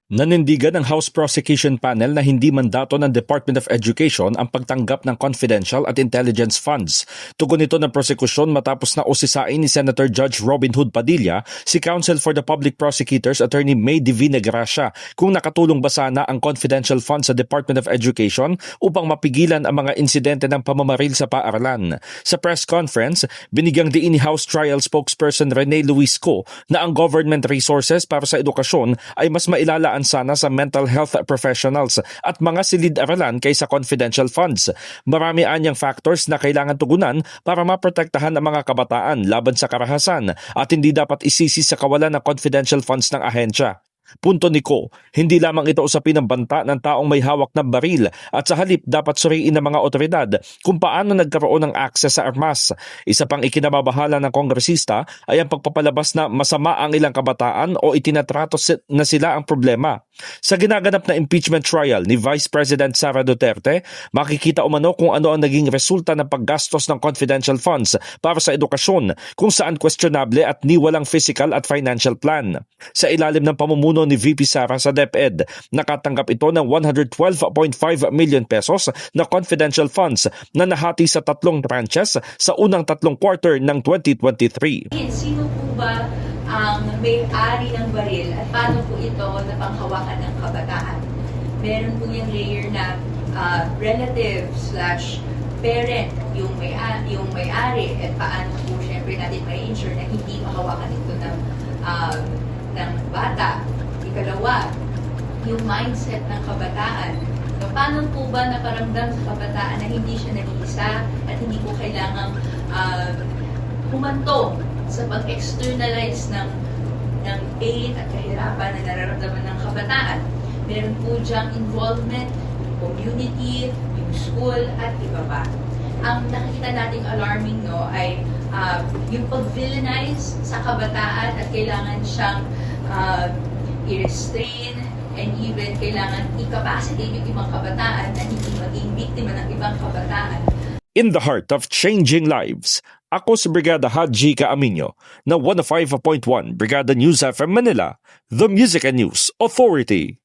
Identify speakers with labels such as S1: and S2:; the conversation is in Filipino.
S1: Nanindigan ng House Prosecution Panel na hindi mandato ng Department of Education ang pagtanggap ng confidential at intelligence funds. Tugon ito ng prosekusyon matapos na usisain ni Senator Judge Robin Hood Padilla si Counsel for the Public Prosecutors Attorney May Divina Gracia kung nakatulong ba sana ang confidential funds sa Department of Education upang mapigilan ang mga insidente ng pamamaril sa paaralan. Sa press conference, binigyang diin ni House Trial Spokesperson Rene Luisco na ang government resources para sa edukasyon ay mas mailalaan sana sa mental health professionals at mga silid-aralan kaysa confidential funds. Marami anyang factors na kailangan tugunan para maprotektahan ang mga kabataan laban sa karahasan at hindi dapat isisi sa kawalan ng confidential funds ng ahensya. Punto ni Ko, hindi lamang ito usapin ng banta ng taong may hawak na baril at sa halip dapat suriin ng mga otoridad kung paano nagkaroon ng akses sa armas. Isa pang ikinababahala ng kongresista ay ang pagpapalabas na masama ang ilang kabataan o itinatrato na sila ang problema. Sa ginaganap na impeachment trial ni Vice President Sara Duterte, makikita umano kung ano ang naging resulta ng paggastos ng confidential funds para sa edukasyon kung saan questionable at niwalang physical at financial plan. Sa ilalim ng pamumuno ni VP Sara sa DepEd, nakatanggap ito ng 112.5 million pesos na confidential funds na nahati sa tatlong tranches sa unang tatlong quarter ng 2023.
S2: Sino po ba ang may-ari ng baril at paano po ito napanghawakan ng kabataan? Meron po yung layer na relative/parent yung may-ari at paano po syempre natin may ensure na hindi mahawakan ito ng bata. Ikalawa, yung mindset ng kabataan. So, paano po ba naparamdam sa kabataan na hindi siya nag-iisa at hindi po kailangang humantong sa pag-externalize ng pain at kahirapan na nararamdaman ng kabataan. Meron po diyang involvement, community, yung school, at iba pa. Ang nakikita nating alarming ay yung pag-villainize sa kabataan at kailangan siyang i-restrain and even kailangan i-capacitate yung ibang kabataan na hindi maging biktima ng ibang kabataan.
S1: In the heart of changing lives, ako si Brigada Haji Caaminio na 105.1 Brigada News FM Manila, the Music and News Authority.